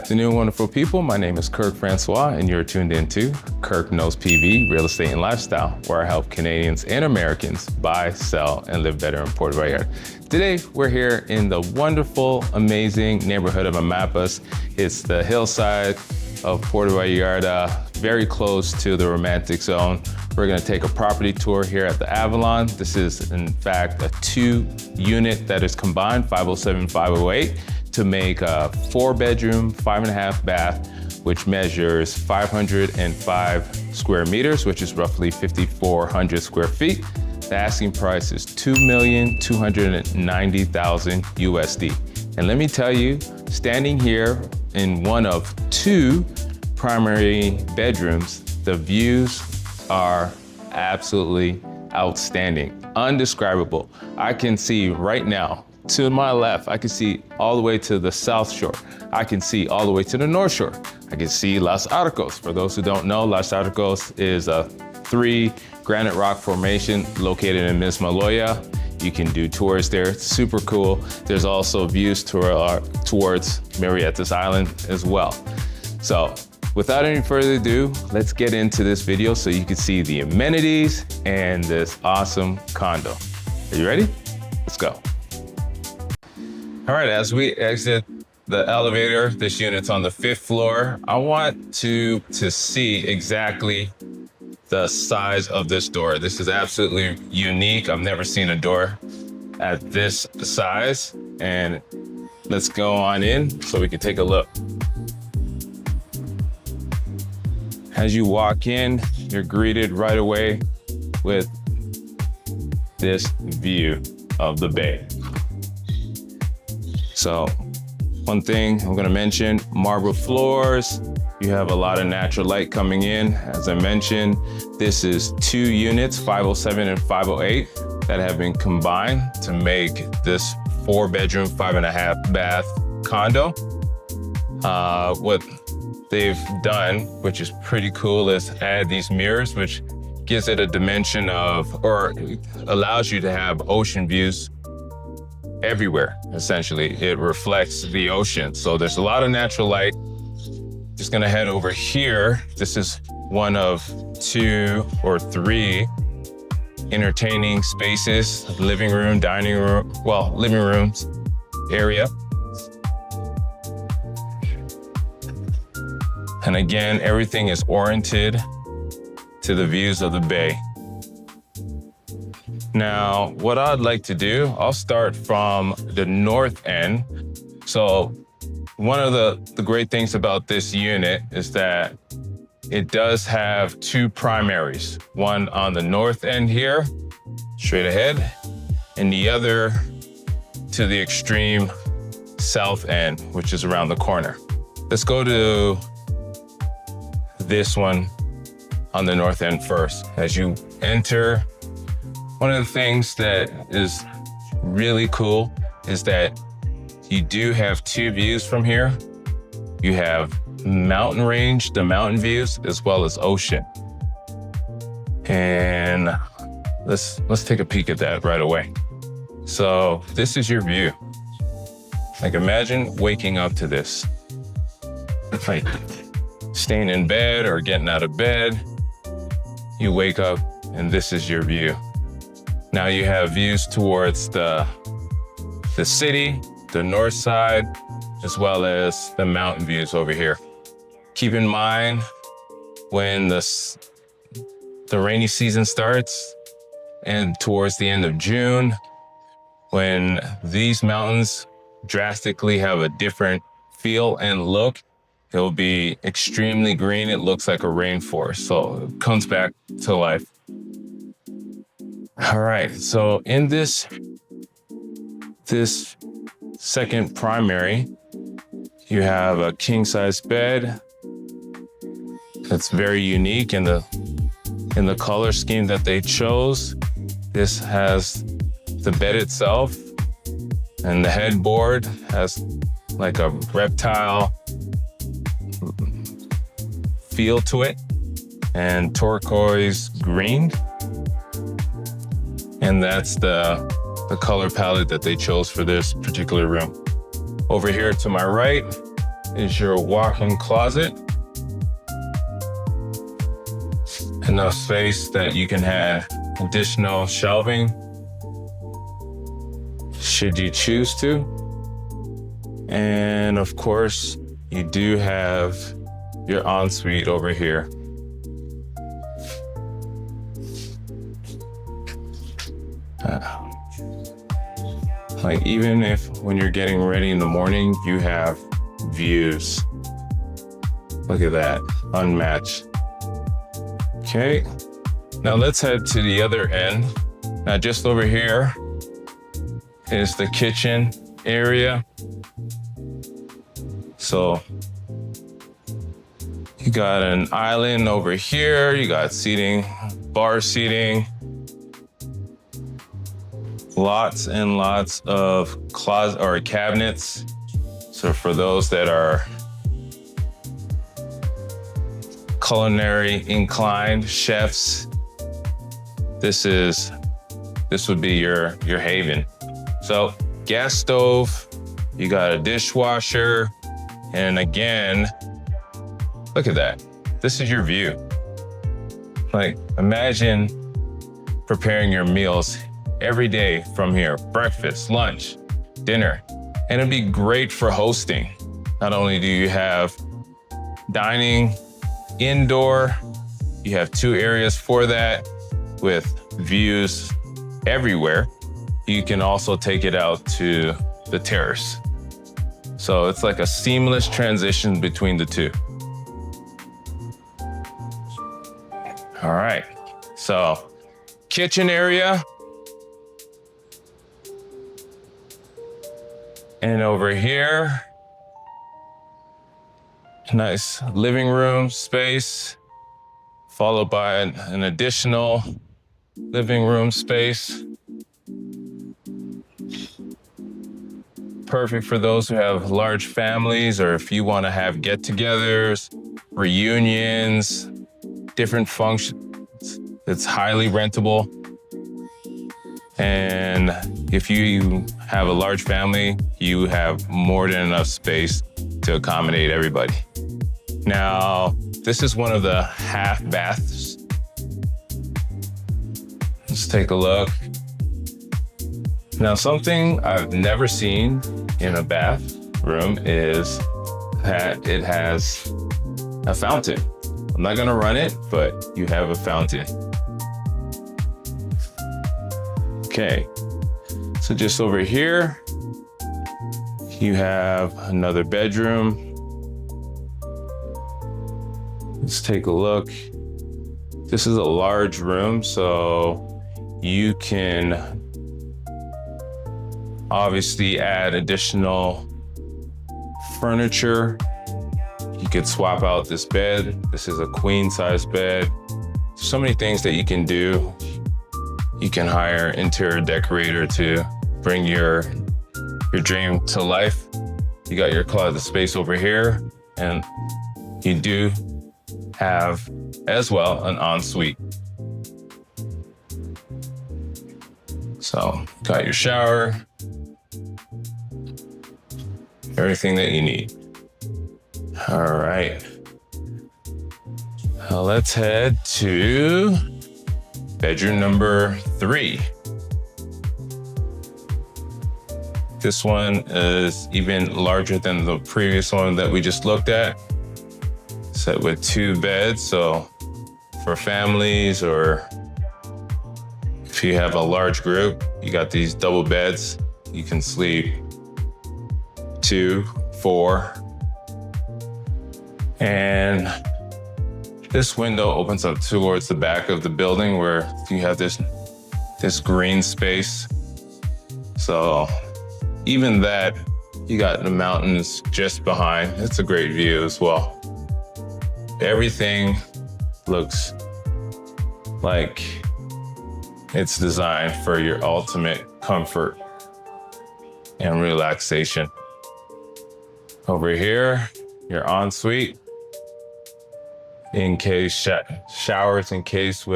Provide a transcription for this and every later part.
afternoon, wonderful people. My name is Kirk Francois, and you're tuned into Kirk Knows PV, Real Estate and Lifestyle, where I help Canadians and Americans buy, sell, and live better in Puerto Vallarta. Today, we're here in the wonderful, amazing neighborhood of Amapas. It's the hillside of Puerto Vallarta, very close to the romantic zone. We're gonna take a property tour here at the Avalon. This is, in fact, a 2-unit that is combined, 507, 508. To make a 4-bedroom, 5.5 bath, which measures 505 square meters, which is roughly 5,400 square feet. The asking price is $2,290,000 USD. And let me tell you, standing here in one of 2 primary bedrooms, the views are absolutely outstanding, undescribable. I can see right now, to my left, I can see all the way to the South Shore. I can see all the way to the North Shore. I can see Los Arcos. For those who don't know, Los Arcos is a 3 granite rock formation located in Mismaloya. You can do tours there, it's super cool. There's also views towards Marietas Island as well. So without any further ado, let's get into this video so you can see the amenities and this awesome condo. Are you ready? Let's go. All right, as we exit the elevator, this unit's on the 5th floor. I want to see exactly the size of this door. This is absolutely unique. I've never seen a door at this size. And let's go on in so we can take a look. As you walk in, you're greeted right away with this view of the bay. So one thing I'm gonna mention, marble floors. You have a lot of natural light coming in. As I mentioned, this is 2 units, 507 and 508, that have been combined to make this 4-bedroom, 5.5 bath condo. What they've done, which is pretty cool, is add these mirrors, which gives it a dimension of, or allows you to have ocean views everywhere, essentially. It reflects the ocean. So there's a lot of natural light. Just gonna head over here. This is one of 2 or 3 entertaining spaces, living room, dining room, well, living rooms area. And again, everything is oriented to the views of the bay. Now, what I'd like to do, I'll start from the north end. So one of the great things about this unit is that it does have 2 primaries. One on the north end here, straight ahead, and the other to the extreme south end, which is around the corner. Let's go to this one on the north end first. As you enter, one of the things that is really cool is that you do have 2 views from here. You have mountain range, the mountain views, as well as ocean. And let's take a peek at that right away. So this is your view. Like, imagine waking up to this. Like staying in bed or getting out of bed, you wake up and this is your view. Now you have views towards the city, the north side, as well as the mountain views over here. Keep in mind, when the rainy season starts and towards the end of June, when these mountains drastically have a different feel and look, it'll be extremely green. It looks like a rainforest, so it comes back to life. All right, so in this second primary, you have a king-size bed that's very unique in the color scheme that they chose. This has the bed itself, and the headboard has like a reptile feel to it, and turquoise green. And that's the color palette that they chose for this particular room. Over here to my right, is your walk-in closet. Enough space that you can have additional shelving should you choose to. And of course, you do have your ensuite over here. Like even if when you're getting ready in the morning, you have views. Look at that, unmatched. Okay, now let's head to the other end. Now just over here is the kitchen area. So you got an island over here, you got seating, bar seating, lots and lots of closet or cabinets. So for those that are culinary inclined chefs, this would be your haven. So gas stove, you got a dishwasher, and again, look at that. This is your view. Like imagine preparing your meals every day from here, breakfast, lunch, dinner, and it'd be great for hosting. Not only do you have dining indoor, you have 2 areas for that with views everywhere. You can also take it out to the terrace. So it's like a seamless transition between the two. All right, so kitchen area. And over here, nice living room space, followed by an additional living room space. Perfect for those who have large families, or if you want to have get-togethers, reunions, different functions. It's highly rentable. And if you have a large family, you have more than enough space to accommodate everybody. Now, this is one of the half baths. Let's take a look. Now, something I've never seen in a bathroom is that it has a fountain. I'm not gonna run it, but you have a fountain. Okay, so just over here, you have another bedroom. Let's take a look. This is a large room, so you can obviously add additional furniture. You could swap out this bed. This is a queen size bed. So many things that you can do. You can hire an interior decorator to bring your dream to life. You got your closet space over here, and you do have as well an ensuite. So got your shower, everything that you need. All right. Now let's head to bedroom number 3. This one is even larger than the previous one that we just looked at. Set with 2 beds, so for families or if you have a large group, you got these double beds. You can sleep 2, 4. And this window opens up towards the back of the building where you have this green space. So even that, you got the mountains just behind. It's a great view as well. Everything looks like it's designed for your ultimate comfort and relaxation. Over here, your ensuite. Showers encased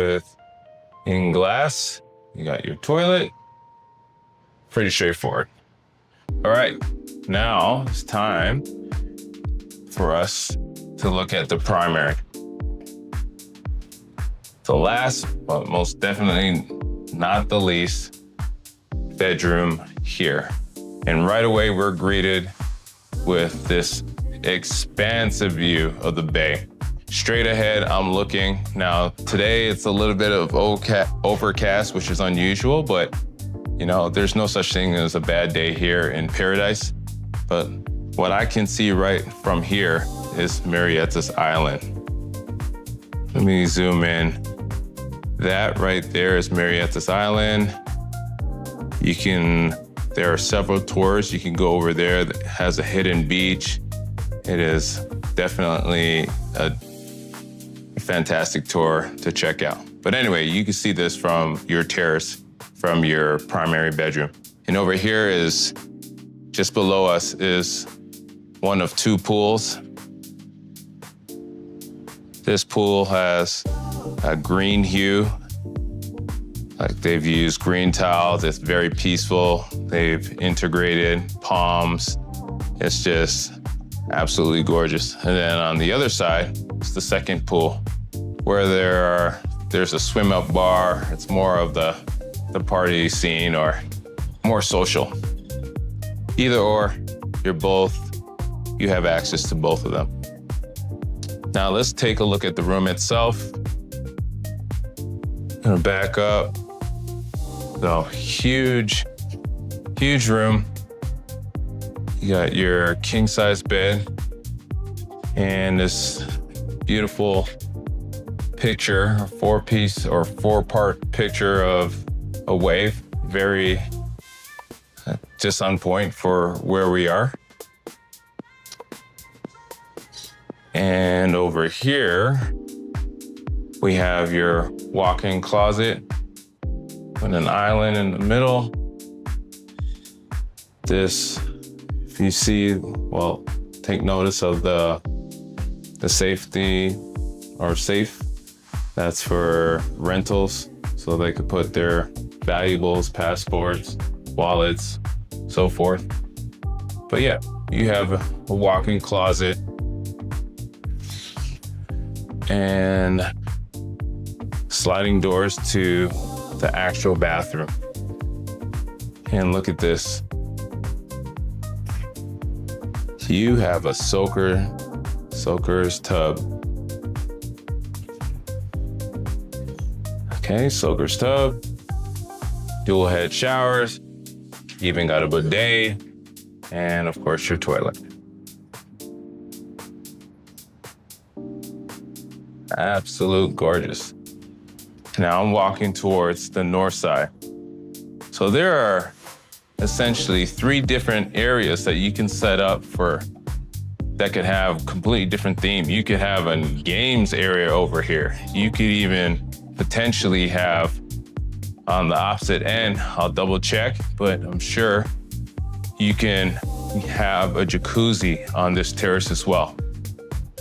in glass. You got your toilet. Pretty straightforward. All right, now it's time for us to look at the primary. The last, but most definitely not the least, bedroom here. And right away, we're greeted with this expansive view of the bay. Straight ahead, I'm looking. Now, today it's a little bit of overcast, which is unusual, but you know, there's no such thing as a bad day here in paradise. But what I can see right from here is Marietta's Island. Let me zoom in. That right there is Marietta's Island. There are several tours. You can go over there that has a hidden beach. It is definitely a fantastic tour to check out. But anyway, you can see this from your terrace, from your primary bedroom. And over here is, just below us is one of two pools. This pool has a green hue. Like they've used green tiles, it's very peaceful. They've integrated palms. It's just absolutely gorgeous. And then on the other side, it's the second pool where there's a swim up bar. It's more of the party scene or more social. Either or, you have access to both of them. Now let's take a look at the room itself. Gonna back up. So huge room. You got your king size bed and this beautiful picture, a four-piece or four-part picture of a wave. Very just on point for where we are. And over here, we have your walk-in closet with an island in the middle. This, if you see, well, take notice of the safety or safe. That's for rentals, so they could put their valuables, passports, wallets, so forth. But yeah, you have a walk-in closet and sliding doors to the actual bathroom. And look at this. You have a soaker's tub. Okay, soaker's tub, dual head showers, even got a bidet, and of course your toilet. Absolute gorgeous. Now I'm walking towards the north side. So there are essentially 3 different areas that you can set up that could have completely different theme. You could have a games area over here. You could even potentially have on the opposite end, I'll double check, but I'm sure you can have a jacuzzi on this terrace as well.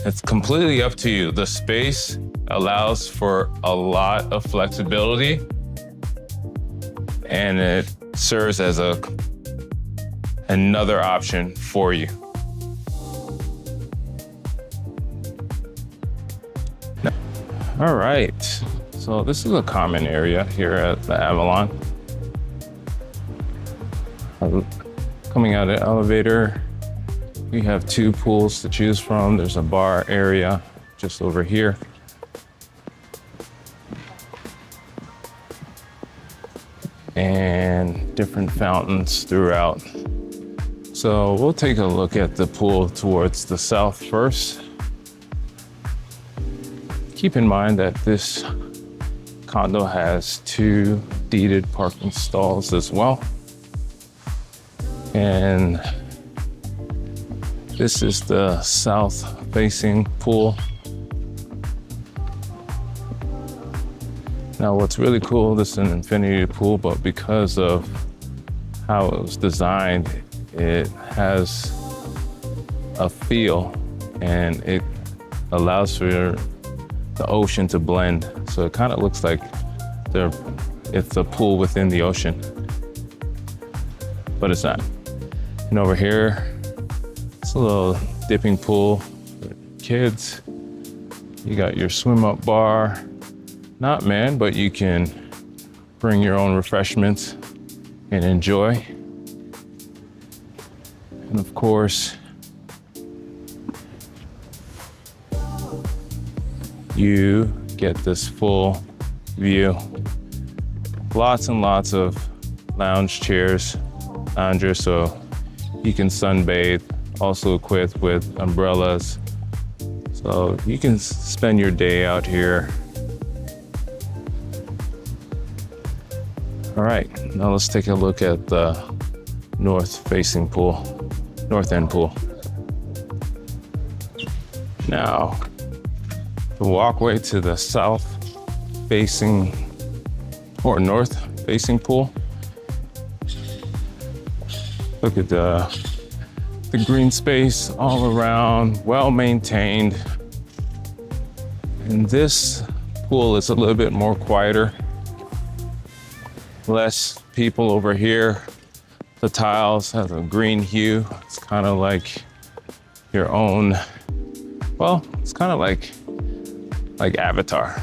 It's completely up to you. The space allows for a lot of flexibility and it serves as another option for you. All right, so this is a common area here at the Avalon. Coming out of the elevator, we have 2 pools to choose from. There's a bar area just over here. And different fountains throughout. So we'll take a look at the pool towards the south first. Keep in mind that this condo has 2 deeded parking stalls as well. And this is the south-facing pool. Now, what's really cool, this is an infinity pool, but because of how it was designed, it has a feel and it allows for the ocean to blend. So it kind of looks like it's a pool within the ocean, but it's not. And over here, it's a little dipping pool kids. You got your swim up bar. Not man, but you can bring your own refreshments and enjoy. And of course, you get this full view. Lots and lots of lounge chairs, loungers, so you can sunbathe. Also equipped with umbrellas. So you can spend your day out here. All right, now let's take a look at the north end pool. Now, the walkway to the south facing or north facing pool. Look at the green space all around, well maintained. And this pool is a little bit more quieter. Less people over here. The tiles have a green hue. It's kind of like your own, well, it's kind of like Avatar.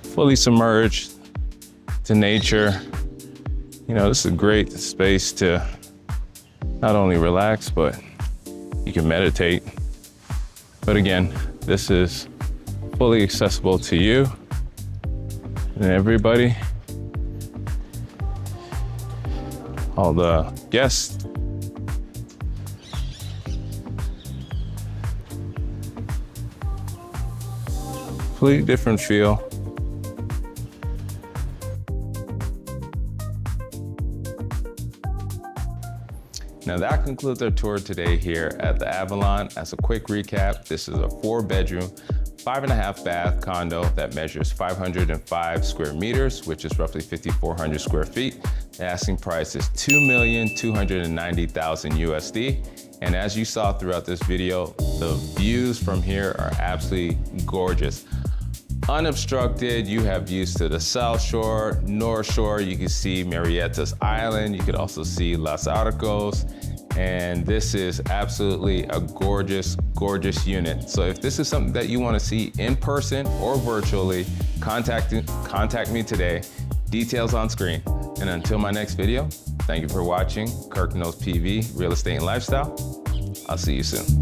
Fully submerged to nature. You know, this is a great space to not only relax, but you can meditate. But again, this is fully accessible to you and everybody, all the guests. Completely different feel. Now that concludes our tour today here at the Avalon. As a quick recap, this is a 4-bedroom, 5.5 bath condo that measures 505 square meters, which is roughly 5,400 square feet. The asking price is $2,290,000 USD. And as you saw throughout this video, the views from here are absolutely gorgeous. Unobstructed, you have views to the South Shore, North Shore. You can see Marietta's Island. You could also see Los Arcos. And this is absolutely a gorgeous, gorgeous unit. So if this is something that you want to see in person or virtually, contact me today. Details on screen. And until my next video, thank you for watching Kirk Knows PV, Real Estate and Lifestyle. I'll see you soon.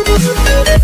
We'll be right back.